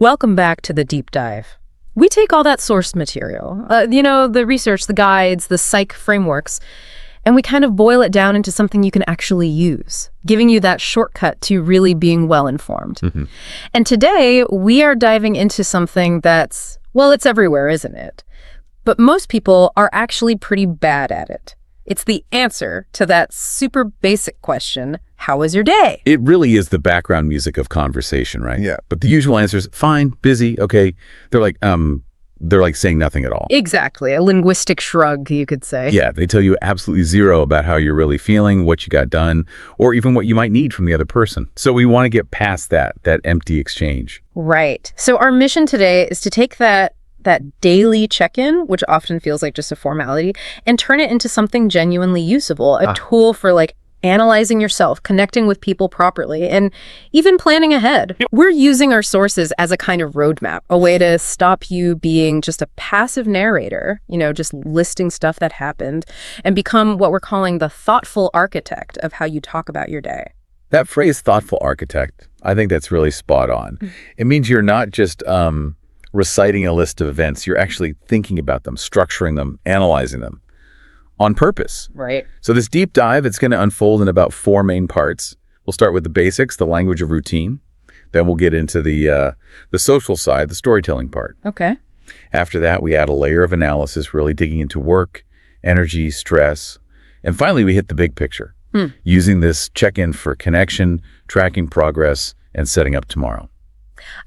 Welcome back to the deep dive. We take all that source material, the research, the guides, the psych frameworks, and we kind of boil it down into something you can actually use, giving you that shortcut to really being well-informed. Mm-hmm. And today, we are diving into something that's, well, it's everywhere, isn't it? But most people are actually pretty bad at it. It's the answer to that super basic question, how was your day? It really is the background music of conversation, right? Yeah. But the usual answer is fine, busy, okay. They're like saying nothing at all. Exactly. A linguistic shrug, you could say. Yeah, they tell you absolutely zero about how you're really feeling, what you got done, or even what you might need from the other person. So we want to get past that empty exchange. Right. So our mission today is to take that daily check-in, which often feels like just a formality, and turn it into something genuinely usable, a tool for analyzing yourself, connecting with people properly, and even planning ahead. Yep. We're using our sources as a kind of roadmap, a way to stop you being just a passive narrator, just listing stuff that happened, and become what we're calling the thoughtful architect of how you talk about your day. That phrase, thoughtful architect, I think that's really spot on. It means you're not just reciting a list of events, you're actually thinking about them, structuring them, analyzing them on purpose. Right. So this deep dive, it's going to unfold in about 4 main parts. We'll start with the basics, the language of routine. Then we'll get into the social side, the storytelling part. Okay. After that, we add a layer of analysis, really digging into work, energy, stress. And finally, we hit the big picture, using this check-in for connection, tracking progress, and setting up tomorrow.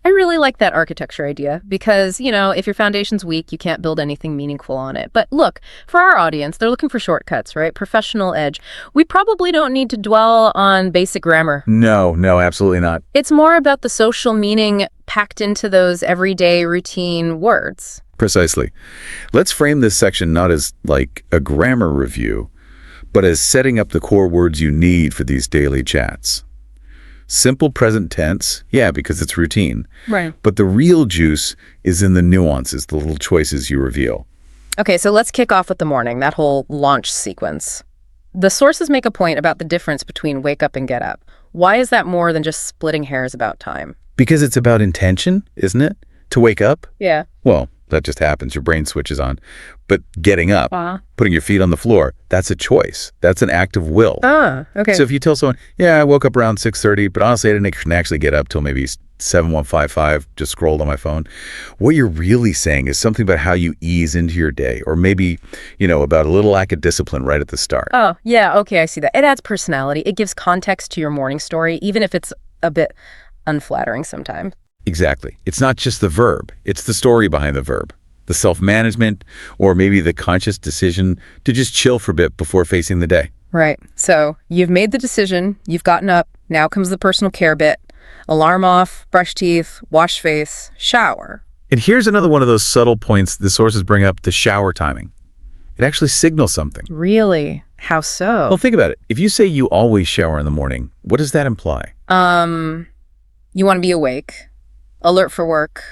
I really like that architecture idea because, if your foundation's weak, you can't build anything meaningful on it. But look, for our audience, they're looking for shortcuts, right? Professional edge. We probably don't need to dwell on basic grammar. No, absolutely not. It's more about the social meaning packed into those everyday routine words. Precisely. Let's frame this section not as like a grammar review, but as setting up the core words you need for these daily chats. Simple present tense, yeah, because it's routine. Right. But the real juice is in the nuances, the little choices you reveal. Okay, so let's kick off with the morning, that whole launch sequence. The sources make a point about the difference between wake up and get up. Why is that more than just splitting hairs about time? Because it's about intention, isn't it? To wake up? Yeah. Well, that just happens. Your brain switches on. But getting up, putting your feet on the floor, that's a choice. That's an act of will. Okay. So if you tell someone, yeah, I woke up around 6:30, but honestly, I didn't actually get up till maybe 7:55, just scrolled on my phone. What you're really saying is something about how you ease into your day, or maybe, about a little lack of discipline right at the start. Oh, yeah, okay, I see that. It adds personality. It gives context to your morning story, even if it's a bit unflattering sometimes. Exactly. It's not just the verb. It's the story behind the verb. The self-management, or maybe the conscious decision to just chill for a bit before facing the day. Right. So you've made the decision. You've gotten up. Now comes the personal care bit. Alarm off, brush teeth, wash face, shower. And here's another one of those subtle points the sources bring up, the shower timing. It actually signals something. Really? How so? Well, think about it. If you say you always shower in the morning, what does that imply? You want to be awake, alert for work,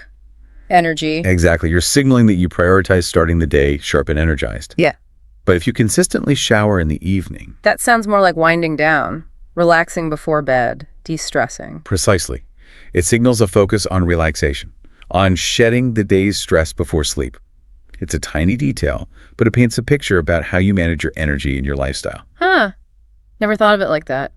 energy. Exactly. You're signaling that you prioritize starting the day sharp and energized. Yeah. But if you consistently shower in the evening... That sounds more like winding down, relaxing before bed, de-stressing. Precisely. It signals a focus on relaxation, on shedding the day's stress before sleep. It's a tiny detail, but it paints a picture about how you manage your energy and your lifestyle. Never thought of it like that.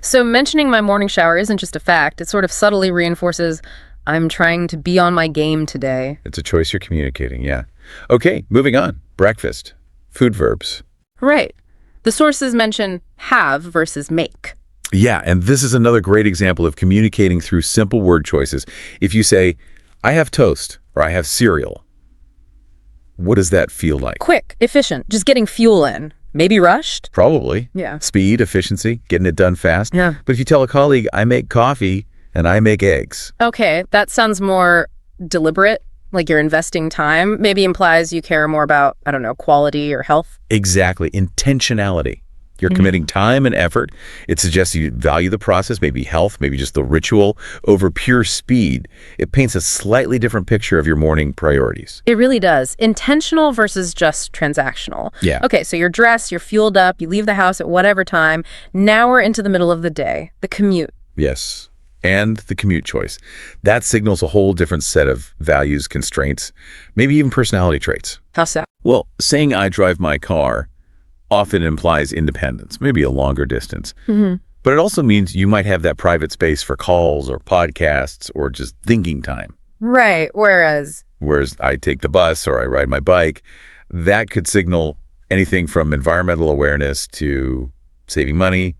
So mentioning my morning shower isn't just a fact. It sort of subtly reinforces I'm trying to be on my game today. It's a choice you're communicating, yeah. Okay, moving on. Breakfast. Food verbs. Right. The sources mention have versus make. Yeah, and this is another great example of communicating through simple word choices. If you say, I have toast, or I have cereal, what does that feel like? Quick, efficient, just getting fuel in. Maybe rushed? Probably. Yeah. Speed, efficiency, getting it done fast. Yeah. But if you tell a colleague, I make coffee and I make eggs. Okay, that sounds more deliberate, like you're investing time. Maybe implies you care more about, quality or health. Exactly. Intentionality. You're committing time and effort. It suggests you value the process, maybe health, maybe just the ritual, over pure speed. It paints a slightly different picture of your morning priorities. It really does. Intentional versus just transactional. Yeah. Okay, so you're dressed, you're fueled up, you leave the house at whatever time. Now we're into the middle of the day, the commute. Yes. and the commute choice. That signals a whole different set of values, constraints, maybe even personality traits. How so? Well, saying I drive my car often implies independence, maybe a longer distance. But it also means you might have that private space for calls or podcasts or just thinking time. Right. Whereas I take the bus or I ride my bike, that could signal anything from environmental awareness to saving money,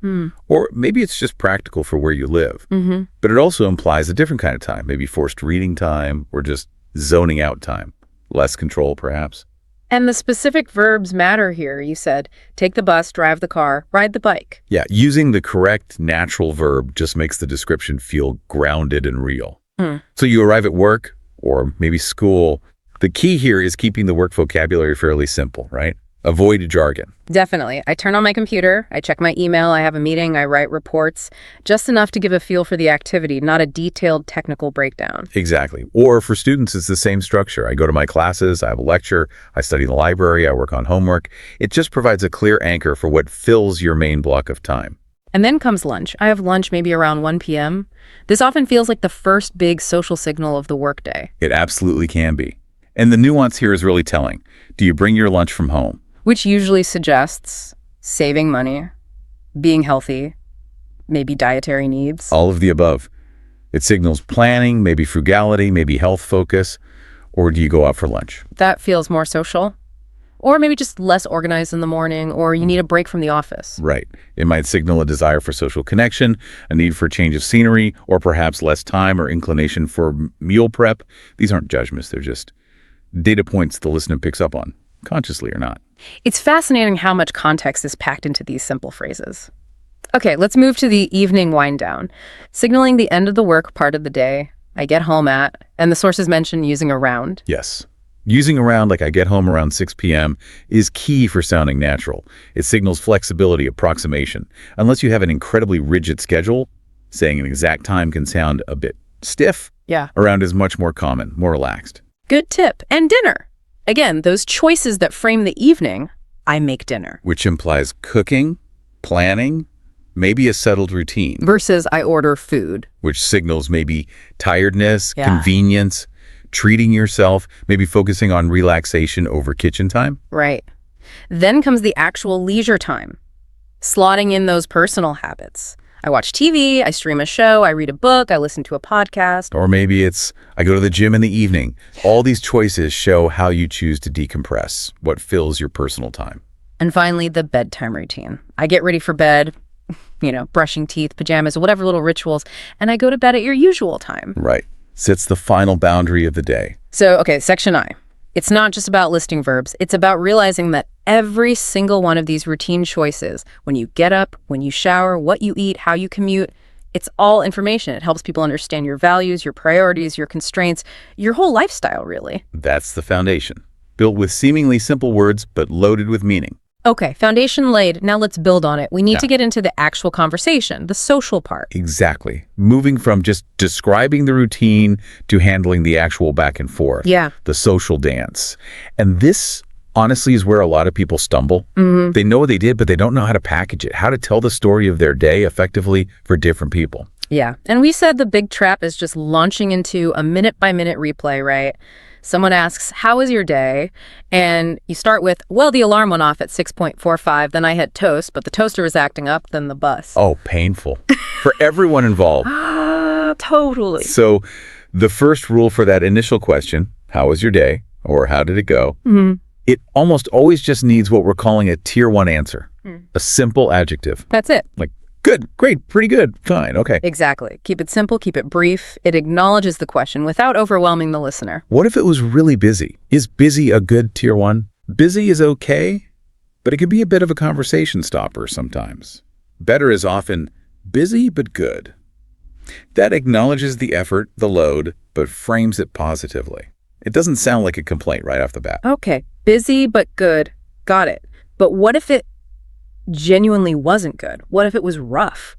or maybe it's just practical for where you live. But it also implies a different kind of time, maybe forced reading time or just zoning out time. Less control, perhaps. And the specific verbs matter here. You said, take the bus, drive the car, ride the bike. Yeah, using the correct natural verb just makes the description feel grounded and real. So you arrive at work or maybe school. The key here is keeping the work vocabulary fairly simple, right? Avoid jargon. Definitely. I turn on my computer, I check my email, I have a meeting, I write reports, just enough to give a feel for the activity, not a detailed technical breakdown. Exactly. Or for students, it's the same structure. I go to my classes, I have a lecture, I study in the library, I work on homework. It just provides a clear anchor for what fills your main block of time. And then comes lunch. I have lunch maybe around 1 p.m. This often feels like the first big social signal of the workday. It absolutely can be. And the nuance here is really telling. Do you bring your lunch from home? Which usually suggests saving money, being healthy, maybe dietary needs. All of the above. It signals planning, maybe frugality, maybe health focus, or do you go out for lunch? That feels more social. Or maybe just less organized in the morning, or you need a break from the office. Right. It might signal a desire for social connection, a need for a change of scenery, or perhaps less time or inclination for meal prep. These aren't judgments. They're just data points the listener picks up on, consciously or not. It's fascinating how much context is packed into these simple phrases. Okay, let's move to the evening wind down, signaling the end of the work part of the day, I get home at, and the sources mention using around. Yes. Using around like I get home around 6 p.m. is key for sounding natural. It signals flexibility, approximation. Unless you have an incredibly rigid schedule, saying an exact time can sound a bit stiff. Yeah. Around is much more common, more relaxed. Good tip. And dinner. Again, those choices that frame the evening, I make dinner. Which implies cooking, planning, maybe a settled routine. Versus I order food. Which signals maybe tiredness, Yeah. convenience, treating yourself, maybe focusing on relaxation over kitchen time. Right. Then comes the actual leisure time, slotting in those personal habits. I watch TV, I stream a show, I read a book, I listen to a podcast. Or maybe it's I go to the gym in the evening. All these choices show how you choose to decompress, what fills your personal time. And finally, the bedtime routine. I get ready for bed, brushing teeth, pajamas, whatever little rituals, and I go to bed at your usual time. Right. Sets the final boundary of the day. So, okay, section I. It's not just about listing verbs. It's about realizing that every single one of these routine choices, when you get up, when you shower, what you eat, how you commute, it's all information. It helps people understand your values, your priorities, your constraints, your whole lifestyle, really. That's the foundation. Built with seemingly simple words, but loaded with meaning. Okay, foundation laid. Now let's build on it. We need to get into the actual conversation, the social part. Exactly. Moving from just describing the routine to handling the actual back and forth. Yeah. The social dance. And this, honestly, is where a lot of people stumble. They know what they did, but they don't know how to package it, how to tell the story of their day effectively for different people. Yeah. And we said the big trap is just launching into a minute-by-minute replay, right? Someone asks, how was your day? And you start with, well, the alarm went off at 6:45. Then I had toast, but the toaster was acting up, then the bus. Oh, painful. For everyone involved. Totally. So the first rule for that initial question, how was your day? Or how did it go? It almost always just needs what we're calling a tier 1 answer. A simple adjective. That's it. Like, good, great, pretty good, fine, okay. Exactly. Keep it simple, keep it brief. It acknowledges the question without overwhelming the listener. What if it was really busy? Is busy a good tier 1? Busy is okay, but it can be a bit of a conversation stopper sometimes. Better is often busy but good. That acknowledges the effort, the load, but frames it positively. It doesn't sound like a complaint right off the bat. Okay, busy but good. Got it. But what if it genuinely wasn't good? What if it was rough?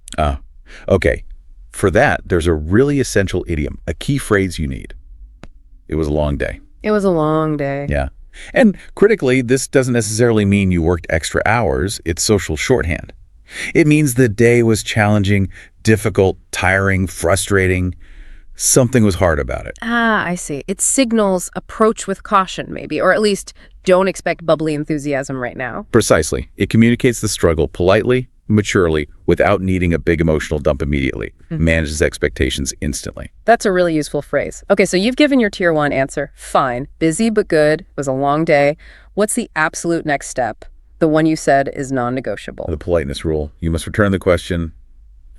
Okay. For that, there's a really essential idiom, a key phrase you need. It was a long day. It was a long day. Yeah. And critically, this doesn't necessarily mean you worked extra hours. It's social shorthand. It means the day was challenging, difficult, tiring, frustrating. Something was hard about it. Ah, I see. It signals approach with caution, maybe, or at least don't expect bubbly enthusiasm right now. Precisely. It communicates the struggle politely, maturely, without needing a big emotional dump immediately. Manages expectations instantly. That's a really useful phrase. Okay, so you've given your tier 1 answer. Fine. Busy but good. It was a long day. What's the absolute next step? The one you said is non-negotiable. The politeness rule. You must return the question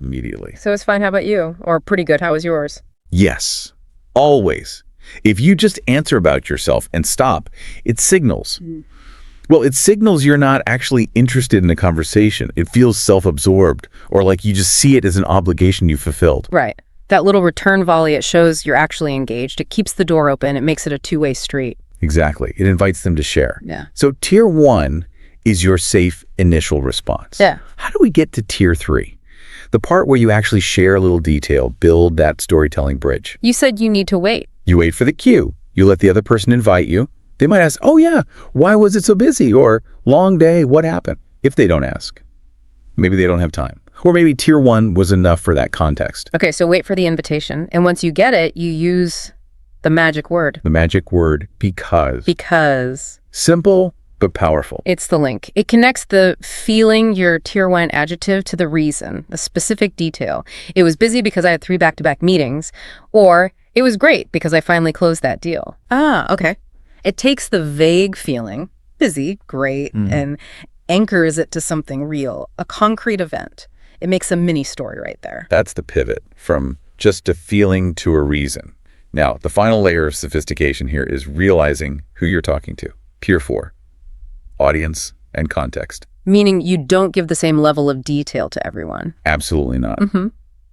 immediately. So it's fine. How about you? Or pretty good. How was yours? Yes. Always. If you just answer about yourself and stop, it signals. Well, it signals you're not actually interested in a conversation. It feels self-absorbed, or like you just see it as an obligation you fulfilled. Right. That little return volley, it shows you're actually engaged. It keeps the door open. It makes it a two-way street. Exactly. It invites them to share. Yeah. So tier 1 is your safe initial response. Yeah. How do we get to tier 3? The part where you actually share a little detail, build that storytelling bridge. You said you need to wait. You wait for the cue. You let the other person invite you. They might ask, oh yeah, why was it so busy? Or long day, what happened? If they don't ask, maybe they don't have time. Or maybe tier 1 was enough for that context. Okay, so wait for the invitation. And once you get it, you use the magic word. The magic word, because. Because. Simple, but powerful. It's the link. It connects the feeling, your tier 1 adjective, to the reason, the specific detail. It was busy because I had 3 back-to-back meetings, or it was great because I finally closed that deal. Ah, okay. It takes the vague feeling, busy, great, and anchors it to something real, a concrete event. It makes a mini story right there. That's the pivot from just a feeling to a reason. Now, the final layer of sophistication here is realizing who you're talking to. Tier 4, audience and context. Meaning you don't give the same level of detail to everyone. Absolutely not.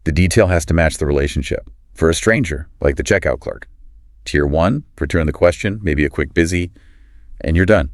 The detail has to match the relationship. For a stranger, like the checkout clerk. Tier 1, return the question, maybe a quick busy, and you're done.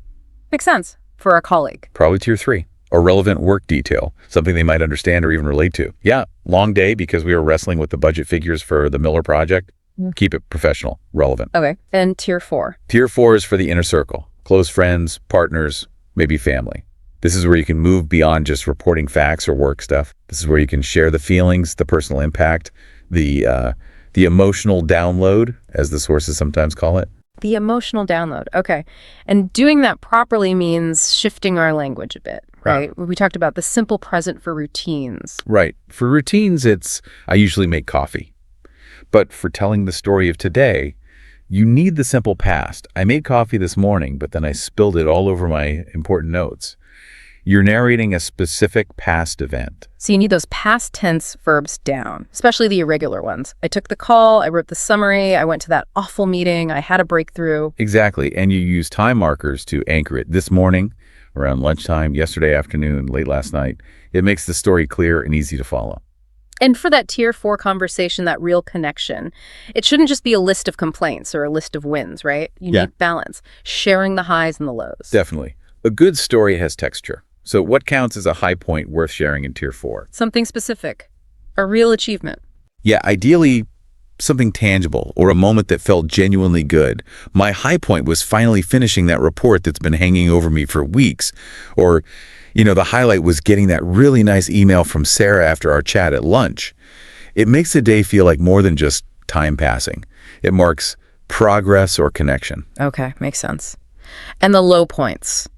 Makes sense. For a colleague. Probably tier 3, a relevant work detail, something they might understand or even relate to. Yeah, long day because we were wrestling with the budget figures for the Miller project. Keep it professional, relevant. Okay. And tier 4. Tier 4 is for the inner circle, close friends, partners, maybe family. This is where you can move beyond just reporting facts or work stuff. This is where you can share the feelings, the personal impact, the emotional download, as the sources sometimes call it. The emotional download. Okay. And doing that properly means shifting our language a bit, right? We talked about the simple present for routines. Right. For routines, I usually make coffee. But for telling the story of today, you need the simple past. I made coffee this morning, but then I spilled it all over my important notes. You're narrating a specific past event. So you need those past tense verbs down, especially the irregular ones. I took the call, I wrote the summary, I went to that awful meeting, I had a breakthrough. Exactly. And you use time markers to anchor it. This morning, around lunchtime, yesterday afternoon, late last night. It makes the story clear and easy to follow. And for that tier 4 conversation, that real connection, it shouldn't just be a list of complaints or a list of wins, right? You need balance, sharing the highs and the lows. Definitely. A good story has texture. So what counts as a high point worth sharing in tier 4? Something specific, a real achievement. Yeah, ideally something tangible or a moment that felt genuinely good. My high point was finally finishing that report that's been hanging over me for weeks. Or, the highlight was getting that really nice email from Sarah after our chat at lunch. It makes the day feel like more than just time passing. It marks progress or connection. Okay, makes sense. And the low points.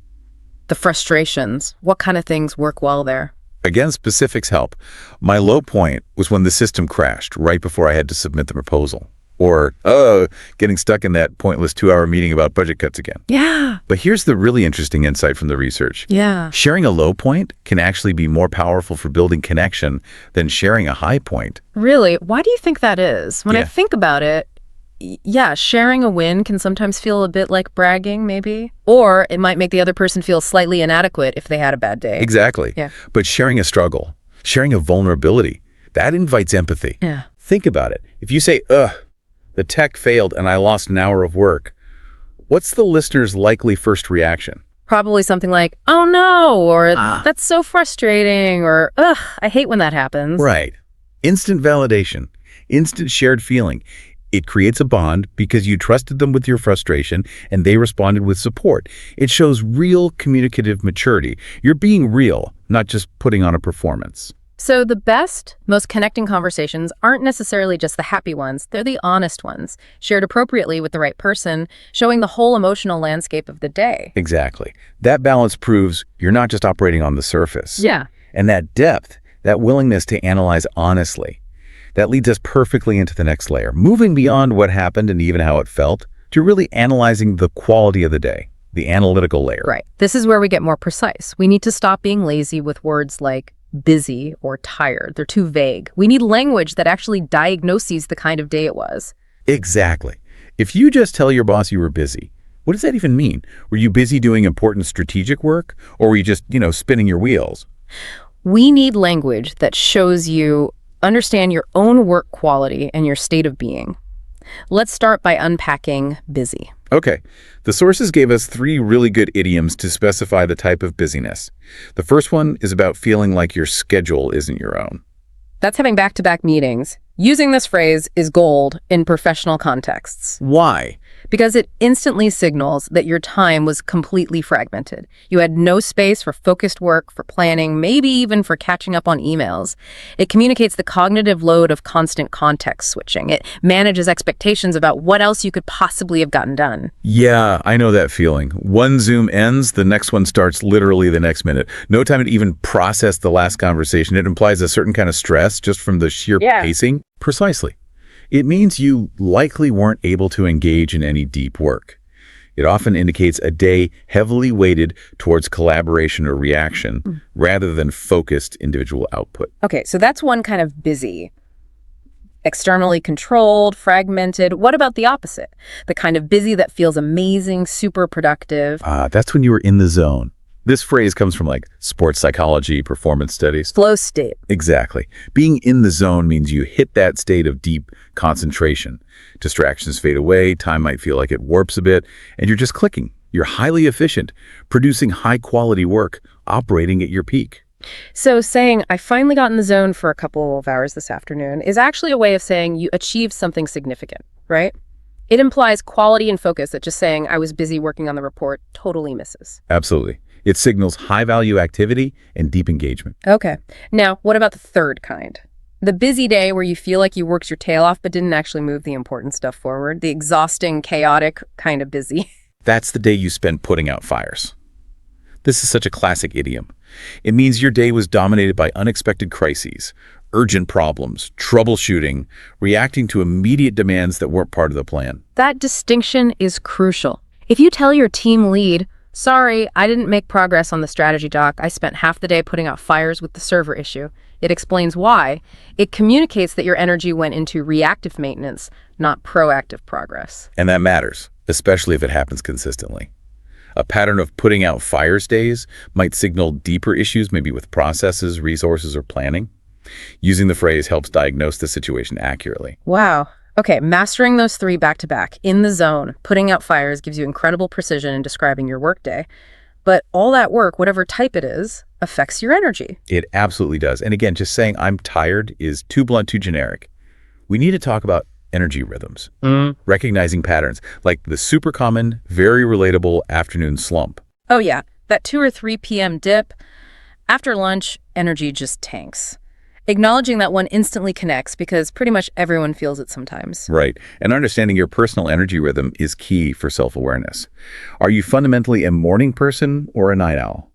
The frustrations, what kind of things work well there? Again, specifics help. My low point was when the system crashed right before I had to submit the proposal. Or, getting stuck in that pointless 2-hour meeting about budget cuts again. Yeah. But here's the really interesting insight from the research. Yeah. Sharing a low point can actually be more powerful for building connection than sharing a high point. Really? Why do you think that is? When I think about it, sharing a win can sometimes feel a bit like bragging, maybe. Or it might make the other person feel slightly inadequate if they had a bad day. Exactly. Yeah. But sharing a struggle, sharing a vulnerability, that invites empathy. Yeah. Think about it. If you say, the tech failed and I lost an hour of work, what's the listener's likely first reaction? Probably something like, oh no, or that's so frustrating, or I hate when that happens. Right. Instant validation, instant shared feeling. It creates a bond because you trusted them with your frustration and they responded with support. It shows real communicative maturity. You're being real, not just putting on a performance. So the best, most connecting conversations aren't necessarily just the happy ones, they're the honest ones, shared appropriately with the right person, showing the whole emotional landscape of the day. Exactly. That balance proves you're not just operating on the surface. Yeah. And that depth, that willingness to analyze honestly, that leads us perfectly into the next layer, moving beyond what happened and even how it felt, to really analyzing the quality of the day, the analytical layer. Right. This is where we get more precise. We need to stop being lazy with words like busy or tired. They're too vague. We need language that actually diagnoses the kind of day it was. Exactly. If you just tell your boss you were busy, what does that even mean? Were you busy doing important strategic work, or were you just, spinning your wheels? We need language that shows you understand your own work quality and your state of being. Let's start by unpacking busy. Okay, the sources gave us 3 really good idioms to specify the type of busyness. The first one is about feeling like your schedule isn't your own. That's having back-to-back meetings. Using this phrase is gold in professional contexts. Why? Because it instantly signals that your time was completely fragmented. You had no space for focused work, for planning, maybe even for catching up on emails. It communicates the cognitive load of constant context switching. It manages expectations about what else you could possibly have gotten done. Yeah, I know that feeling. One Zoom ends, the next one starts literally the next minute. No time to even process the last conversation. It implies a certain kind of stress just from the sheer pacing. Precisely. It means you likely weren't able to engage in any deep work. It often indicates a day heavily weighted towards collaboration or reaction rather than focused individual output. Okay, so that's one kind of busy. Externally controlled, fragmented. What about the opposite? The kind of busy that feels amazing, super productive. That's when you were in the zone. This phrase comes from sports psychology, performance studies. Flow state. Exactly. Being in the zone means you hit that state of deep concentration. Distractions fade away, time might feel like it warps a bit, and you're just clicking. You're highly efficient, producing high-quality work, operating at your peak. So saying, I finally got in the zone for a couple of hours this afternoon is actually a way of saying you achieved something significant, right? It implies quality and focus that just saying I was busy working on the report totally misses. Absolutely. It signals high-value activity and deep engagement. Okay. Now, what about the third kind? The busy day where you feel like you worked your tail off but didn't actually move the important stuff forward. The exhausting, chaotic kind of busy. That's the day you spend putting out fires. This is such a classic idiom. It means your day was dominated by unexpected crises, urgent problems, troubleshooting, reacting to immediate demands that weren't part of the plan. That distinction is crucial. If you tell your team lead, sorry, I didn't make progress on the strategy doc. I spent half the day putting out fires with the server issue. It explains why. It communicates that your energy went into reactive maintenance, not proactive progress. And that matters, especially if it happens consistently. A pattern of putting out fires days might signal deeper issues, maybe with processes, resources, or planning. Using the phrase helps diagnose the situation accurately. Wow. Okay, mastering those 3 back-to-back, in the zone, putting out fires gives you incredible precision in describing your workday. But all that work, whatever type it is, affects your energy. It absolutely does. And again, just saying I'm tired is too blunt, too generic. We need to talk about energy rhythms, recognizing patterns, like the super common, very relatable afternoon slump. Oh yeah, that 2 or 3 p.m. dip. After lunch, energy just tanks. Acknowledging that one instantly connects because pretty much everyone feels it sometimes. Right. And understanding your personal energy rhythm is key for self-awareness. Are you fundamentally a morning person or a night owl?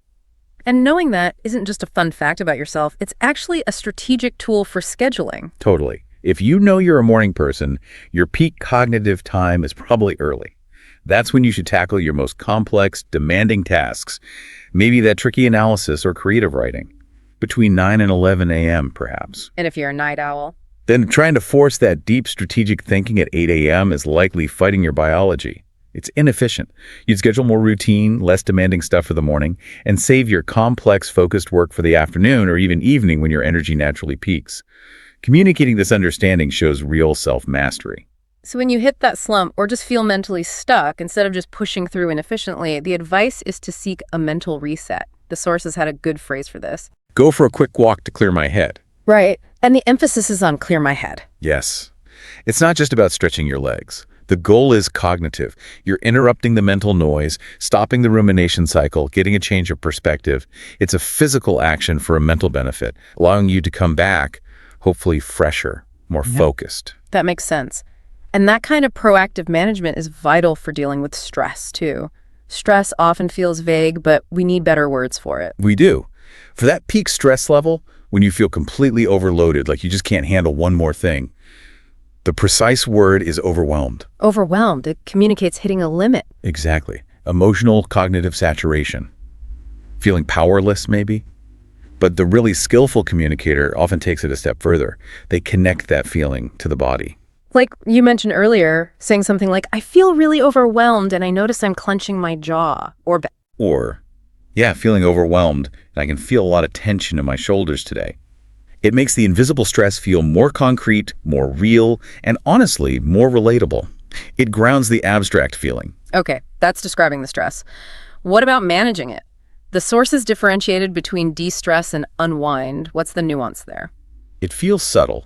And knowing that isn't just a fun fact about yourself, it's actually a strategic tool for scheduling. Totally. If you know you're a morning person, your peak cognitive time is probably early. That's when you should tackle your most complex, demanding tasks, maybe that tricky analysis or creative writing. Between 9 and 11 a.m., perhaps. And if you're a night owl? Then trying to force that deep strategic thinking at 8 a.m. is likely fighting your biology. It's inefficient. You'd schedule more routine, less demanding stuff for the morning, and save your complex, focused work for the afternoon or even evening when your energy naturally peaks. Communicating this understanding shows real self-mastery. So when you hit that slump or just feel mentally stuck, instead of just pushing through inefficiently, the advice is to seek a mental reset. The sources had a good phrase for this. Go for a quick walk to clear my head. Right. And the emphasis is on clear my head. Yes. It's not just about stretching your legs. The goal is cognitive. You're interrupting the mental noise, stopping the rumination cycle, getting a change of perspective. It's a physical action for a mental benefit, allowing you to come back, hopefully fresher, more focused. That makes sense. And that kind of proactive management is vital for dealing with stress, too. Stress often feels vague, but we need better words for it. We do. For that peak stress level, when you feel completely overloaded, like you just can't handle one more thing, the precise word is overwhelmed. Overwhelmed. It communicates hitting a limit. Exactly. Emotional cognitive saturation. Feeling powerless, maybe? But the really skillful communicator often takes it a step further. They connect that feeling to the body. Like you mentioned earlier, saying something like, I feel really overwhelmed and I notice I'm clenching my jaw. Or, yeah, feeling overwhelmed and I can feel a lot of tension in my shoulders today. It makes the invisible stress feel more concrete, more real, and honestly, more relatable. It grounds the abstract feeling. Okay, that's describing the stress. What about managing it? The source is differentiated between de-stress and unwind. What's the nuance there? It feels subtle,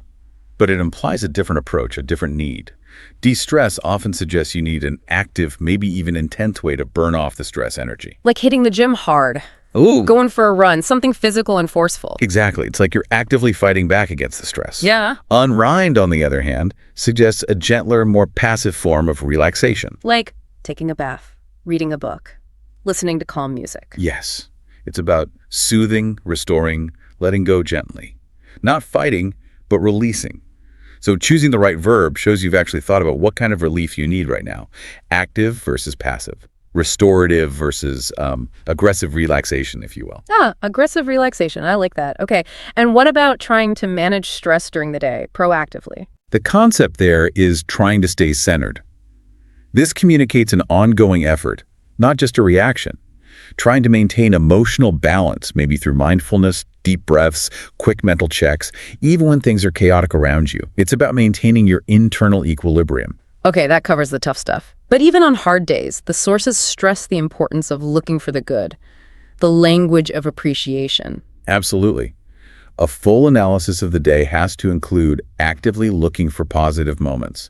but it implies a different approach, a different need. De-stress often suggests you need an active, maybe even intense way to burn off the stress energy. Like hitting the gym hard. Ooh. Going for a run, something physical and forceful. Exactly. It's like you're actively fighting back against the stress. Yeah. Unwind, on the other hand, suggests a gentler, more passive form of relaxation. Like taking a bath, reading a book, listening to calm music. Yes. It's about soothing, restoring, letting go gently. Not fighting, but releasing. So choosing the right verb shows you've actually thought about what kind of relief you need right now. Active versus passive. Restorative versus aggressive relaxation, if you will. Aggressive relaxation. I like that. Okay. And what about trying to manage stress during the day proactively? The concept there is trying to stay centered. This communicates an ongoing effort, not just a reaction. Trying to maintain emotional balance, maybe through mindfulness, deep breaths, quick mental checks, even when things are chaotic around you. It's about maintaining your internal equilibrium. Okay, that covers the tough stuff. But even on hard days, the sources stress the importance of looking for the good, the language of appreciation. Absolutely. A full analysis of the day has to include actively looking for positive moments.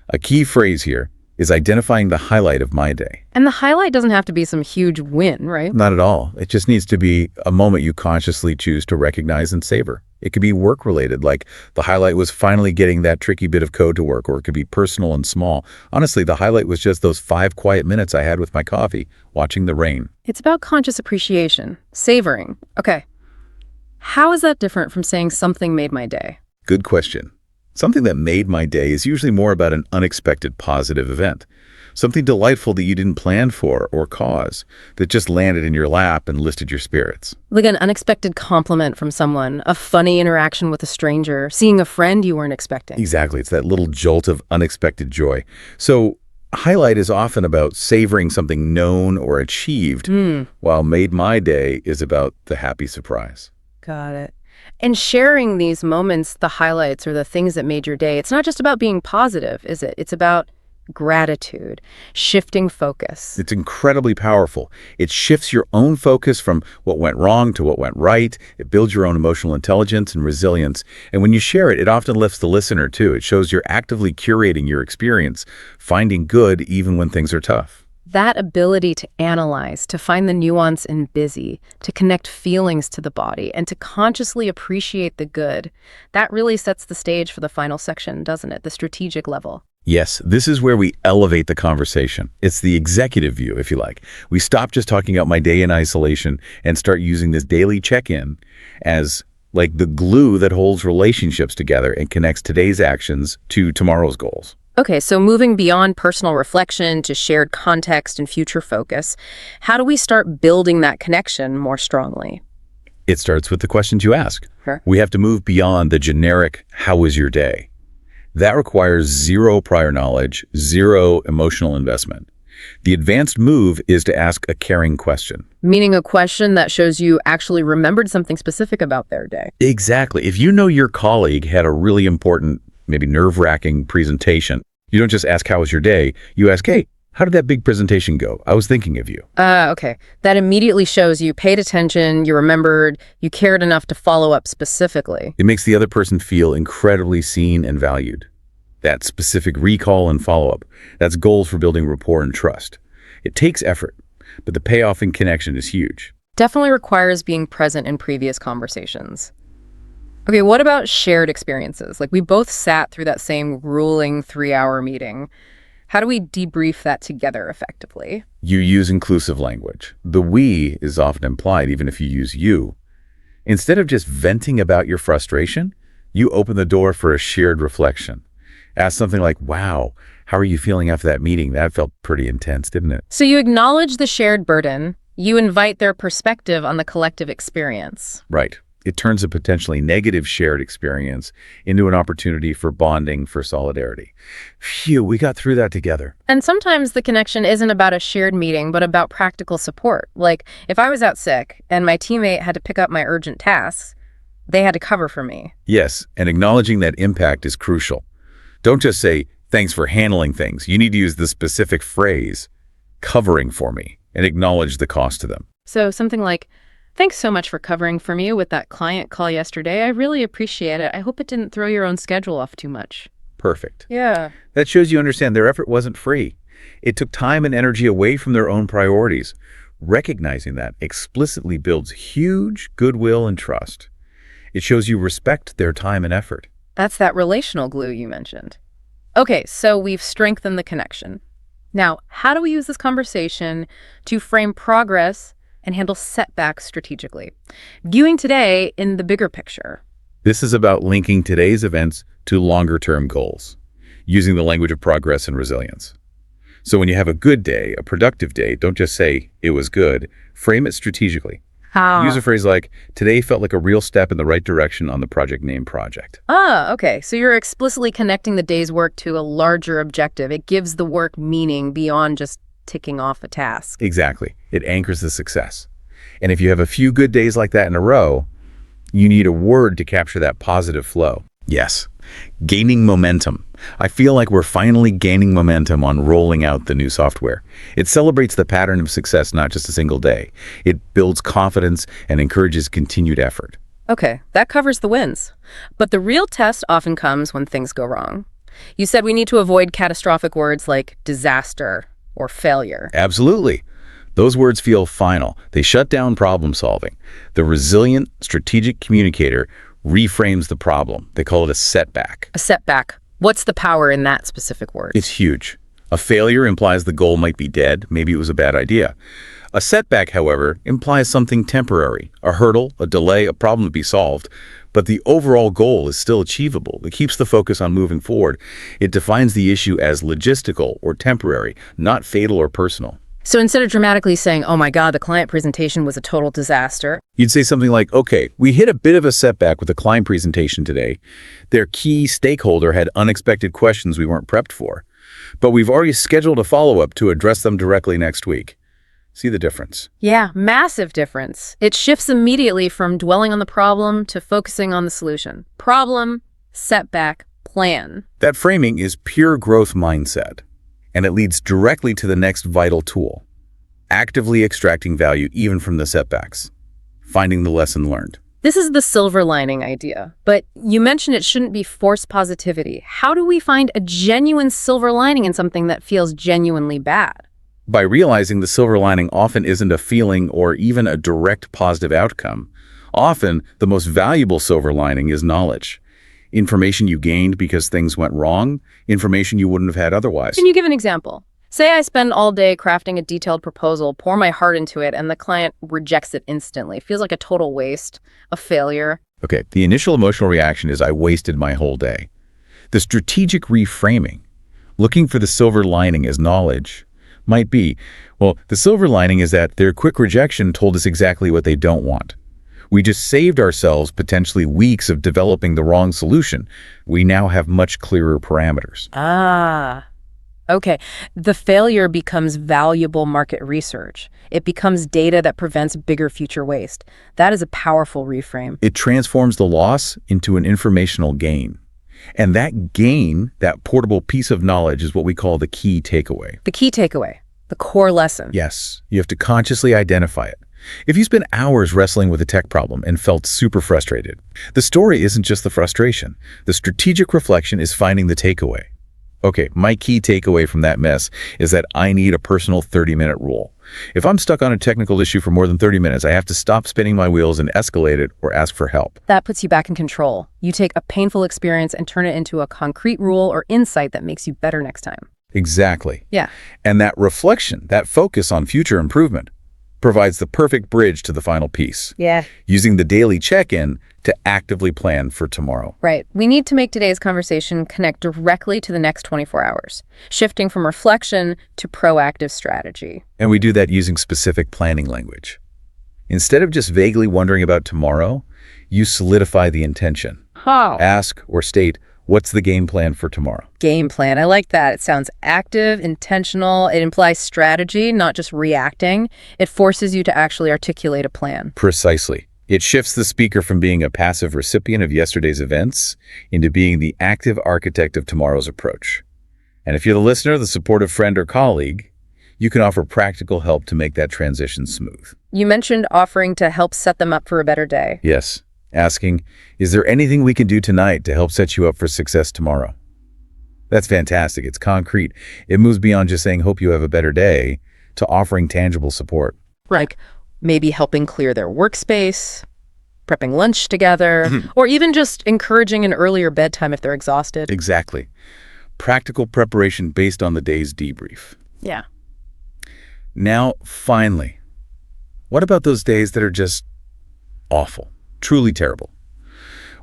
A key phrase here is identifying the highlight of my day. And the highlight doesn't have to be some huge win, right? Not at all. It just needs to be a moment you consciously choose to recognize and savor. It could be work-related, like the highlight was finally getting that tricky bit of code to work, or it could be personal and small. Honestly, the highlight was just those 5 quiet minutes I had with my coffee, watching the rain. It's about conscious appreciation, savoring. Okay. How is that different from saying something made my day? Good question. Something that made my day is usually more about an unexpected positive event. Something delightful that you didn't plan for or cause, that just landed in your lap and lifted your spirits. Like an unexpected compliment from someone, a funny interaction with a stranger, seeing a friend you weren't expecting. Exactly. It's that little jolt of unexpected joy. So highlight is often about savoring something known or achieved, while made my day is about the happy surprise. Got it. And sharing these moments, the highlights or the things that made your day, it's not just about being positive, is it? It's about gratitude, shifting focus. It's incredibly powerful. It shifts your own focus from what went wrong to what went right. It builds your own emotional intelligence and resilience. And when you share it, it often lifts the listener too. It shows you're actively curating your experience, finding good even when things are tough. That ability to analyze, to find the nuance in busy, to connect feelings to the body, and to consciously appreciate the good, that really sets the stage for the final section, doesn't it? The strategic level. Yes, this is where we elevate the conversation. It's the executive view, if you like. We stop just talking about my day in isolation and start using this daily check-in as like the glue that holds relationships together and connects today's actions to tomorrow's goals. Okay, so moving beyond personal reflection to shared context and future focus, how do we start building that connection more strongly? It starts with the questions you ask. Sure. We have to move beyond the generic, how was your day? That requires zero prior knowledge, zero emotional investment. The advanced move is to ask a caring question. Meaning a question that shows you actually remembered something specific about their day. Exactly. If you know your colleague had a really important, maybe nerve-wracking presentation, you don't just ask, how was your day? You ask, hey, how did that big presentation go? I was thinking of you. Okay. That immediately shows you paid attention, you remembered, you cared enough to follow up specifically. It makes the other person feel incredibly seen and valued. that specific recall and follow-up. That's goals for building rapport and trust. It takes effort, but the payoff in connection is huge. Definitely requires being present in previous conversations. Okay, what about shared experiences? Like we both sat through that same grueling 3-hour meeting. How do we debrief that together effectively? You use inclusive language. The we is often implied even if you use you. Instead of just venting about your frustration, you open the door for a shared reflection. Ask something like, wow, how are you feeling after that meeting? That felt pretty intense, didn't it? So you acknowledge the shared burden. You invite their perspective on the collective experience. Right. It turns a potentially negative shared experience into an opportunity for bonding, for solidarity. Phew, we got through that together. And sometimes the connection isn't about a shared meeting, but about practical support. Like if I was out sick and my teammate had to pick up my urgent tasks, they had to cover for me. Yes, and acknowledging that impact is crucial. Don't just say, thanks for handling things. You need to use the specific phrase, covering for me, and acknowledge the cost to them. So something like, thanks so much for covering for me with that client call yesterday. I really appreciate it. I hope it didn't throw your own schedule off too much. Perfect. Yeah. That shows you understand their effort wasn't free. It took time and energy away from their own priorities. Recognizing that explicitly builds huge goodwill and trust. It shows you respect their time and effort. That's that relational glue you mentioned. Okay, so we've strengthened the connection. Now, how do we use this conversation to frame progress and handle setbacks strategically, viewing today in the bigger picture? This is about linking today's events to longer-term goals, using the language of progress and resilience. So when you have a good day, a productive day, don't just say, it was good. Frame it strategically. How? Use a phrase like, today felt like a real step in the right direction on the project name project. Okay. So you're explicitly connecting the day's work to a larger objective. It gives the work meaning beyond just ticking off a task. Exactly. It anchors the success. And if you have a few good days like that in a row, you need a word to capture that positive flow. Yes. Gaining momentum. I feel like we're finally gaining momentum on rolling out the new software. It celebrates the pattern of success, not just a single day. It builds confidence and encourages continued effort. Okay, that covers the wins. But the real test often comes when things go wrong. You said we need to avoid catastrophic words like disaster or failure. Absolutely. Those words feel final. They shut down problem solving. The resilient, strategic communicator reframes the problem. They call it a setback. A setback. What's the power in that specific word? It's huge. A failure implies the goal might be dead. Maybe it was a bad idea. A setback, however, implies something temporary, a hurdle, a delay, a problem to be solved. But the overall goal is still achievable. It keeps the focus on moving forward. It defines the issue as logistical or temporary, not fatal or personal. So instead of dramatically saying, oh my God, the client presentation was a total disaster, you'd say something like, okay, we hit a bit of a setback with the client presentation today. Their key stakeholder had unexpected questions we weren't prepped for. But we've already scheduled a follow-up to address them directly next week. See the difference? Yeah, massive difference. It shifts immediately from dwelling on the problem to focusing on the solution. Problem, setback, plan. That framing is pure growth mindset. And it leads directly to the next vital tool, actively extracting value even from the setbacks, finding the lesson learned. This is the silver lining idea, but you mentioned it shouldn't be forced positivity. How do we find a genuine silver lining in something that feels genuinely bad? By realizing the silver lining often isn't a feeling or even a direct positive outcome. Often, the most valuable silver lining is knowledge. Information you gained because things went wrong, information you wouldn't have had otherwise. Can you give an example? Say I spend all day crafting a detailed proposal, pour my heart into it, and the client rejects it instantly. It feels like a total waste, a failure. Okay, the initial emotional reaction is I wasted my whole day. The strategic reframing, looking for the silver lining as knowledge, might be, well, the silver lining is that their quick rejection told us exactly what they don't want. We just saved ourselves potentially weeks of developing the wrong solution. We now have much clearer parameters. Okay. The failure becomes valuable market research. It becomes data that prevents bigger future waste. That is a powerful reframe. It transforms the loss into an informational gain. And that gain, that portable piece of knowledge, is what we call the key takeaway. The key takeaway, the core lesson. Yes, you have to consciously identify it. If you spent hours wrestling with a tech problem and felt super frustrated, the story isn't just the frustration. The strategic reflection is finding the takeaway. Okay, my key takeaway from that mess is that I need a personal 30-minute rule. If I'm stuck on a technical issue for more than 30 minutes, I have to stop spinning my wheels and escalate it or ask for help. That puts you back in control. You take a painful experience and turn it into a concrete rule or insight that makes you better next time. Exactly. Yeah. And that reflection, that focus on future improvement, provides the perfect bridge to the final piece. Yeah. Using the daily check-in to actively plan for tomorrow. Right. We need to make today's conversation connect directly to the next 24 hours, shifting from reflection to proactive strategy. And we do that using specific planning language. Instead of just vaguely wondering about tomorrow, you solidify the intention. How? Ask or state, what's the game plan for tomorrow? Game plan. I like that. It sounds active, intentional. It implies strategy, not just reacting. It forces you to actually articulate a plan. Precisely. It shifts the speaker from being a passive recipient of yesterday's events into being the active architect of tomorrow's approach. And if you're the listener, the supportive friend or colleague, you can offer practical help to make that transition smooth. You mentioned offering to help set them up for a better day. Yes. Asking, is there anything we can do tonight to help set you up for success tomorrow? That's fantastic. It's concrete. It moves beyond just saying, hope you have a better day, to offering tangible support. Like maybe helping clear their workspace, prepping lunch together, or even just encouraging an earlier bedtime if they're exhausted. Exactly. Practical preparation based on the day's debrief. Yeah. Now, finally, what about those days that are just awful, truly terrible,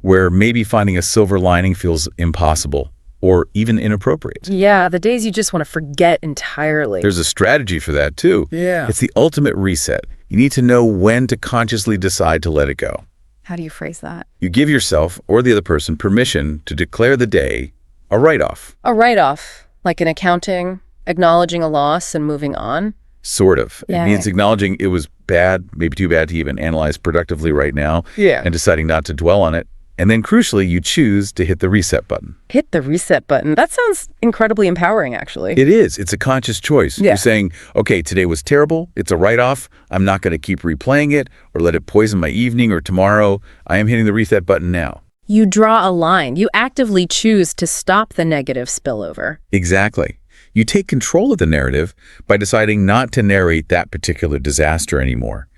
where maybe finding a silver lining feels impossible or even inappropriate? Yeah, the days you just want to forget entirely. There's a strategy for that, too. Yeah. It's the ultimate reset. You need to know when to consciously decide to let it go. How do you phrase that? You give yourself or the other person permission to declare the day a write-off. A write-off, like in accounting, acknowledging a loss and moving on. Sort of. Yeah. It means acknowledging it was bad, maybe too bad to even analyze productively right now, and deciding not to dwell on it. And then crucially, you choose to hit the reset button. Hit the reset button. That sounds incredibly empowering, actually. It is. It's a conscious choice. Yeah. You're saying, okay, today was terrible. It's a write-off. I'm not going to keep replaying it or let it poison my evening or tomorrow. I am hitting the reset button now. You draw a line. You actively choose to stop the negative spillover. Exactly. You take control of the narrative by deciding not to narrate that particular disaster anymore.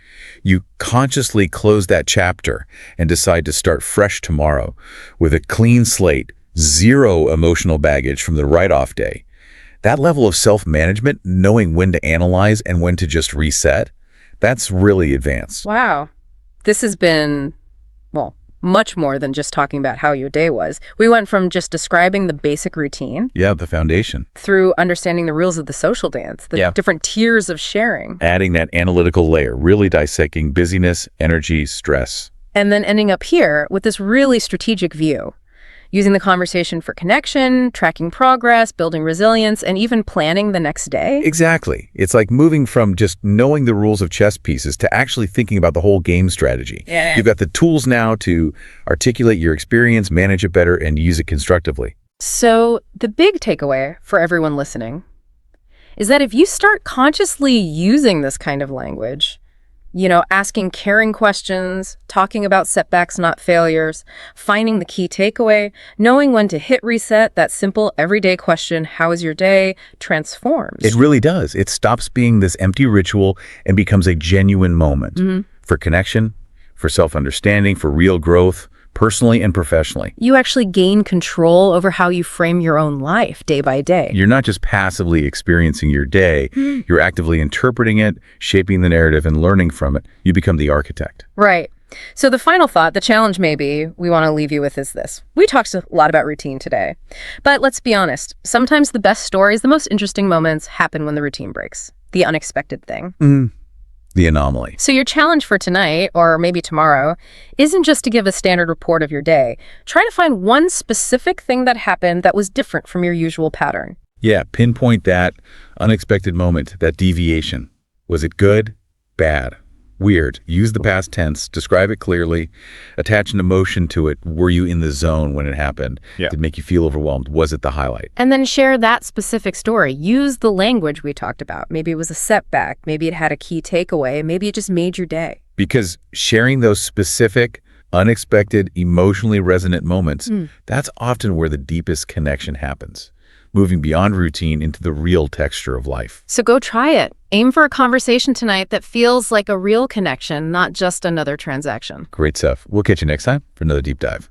You consciously close that chapter and decide to start fresh tomorrow with a clean slate, zero emotional baggage from the write-off day. That level of self-management, knowing when to analyze and when to just reset, that's really advanced. Wow. This has been, well, much more than just talking about how your day was. We went from just describing the basic routine. Yeah, the foundation. Through understanding the rules of the social dance, the different tiers of sharing. Adding that analytical layer, really dissecting busyness, energy, stress. And then ending up here with this really strategic view. Using the conversation for connection, tracking progress, building resilience, and even planning the next day. Exactly. It's like moving from just knowing the rules of chess pieces to actually thinking about the whole game strategy. Yeah. You've got the tools now to articulate your experience, manage it better, and use it constructively. So the big takeaway for everyone listening is that if you start consciously using this kind of language, asking caring questions, talking about setbacks, not failures, finding the key takeaway, knowing when to hit reset, that simple everyday question, how is your day, transforms. It really does. It stops being this empty ritual and becomes a genuine moment for connection, for self-understanding, for real growth, personally and professionally. You actually gain control over how you frame your own life day by day. You're not just passively experiencing your day, you're actively interpreting it, shaping the narrative, and learning from it. You become the architect. Right. So the final thought, the challenge maybe we want to leave you with is this. We talked a lot about routine today, but let's be honest. Sometimes the best stories, the most interesting moments happen when the routine breaks. The unexpected thing. The anomaly. So your challenge for tonight, or maybe tomorrow, isn't just to give a standard report of your day. Try to find one specific thing that happened that was different from your usual pattern. Yeah, pinpoint that unexpected moment, that deviation. Was it good? Bad? Weird? Use the past tense, describe it clearly, attach an emotion to it. Were you in the zone when it happened? Did it make you feel overwhelmed? Was it the highlight? And then share that specific story. Use the language we talked about. Maybe it was a setback. Maybe it had a key takeaway. Maybe it just made your day. Because sharing those specific, unexpected, emotionally resonant moments, that's often where the deepest connection happens. moving beyond routine into the real texture of life. So go try it. Aim for a conversation tonight that feels like a real connection, not just another transaction. Great stuff. We'll catch you next time for another deep dive.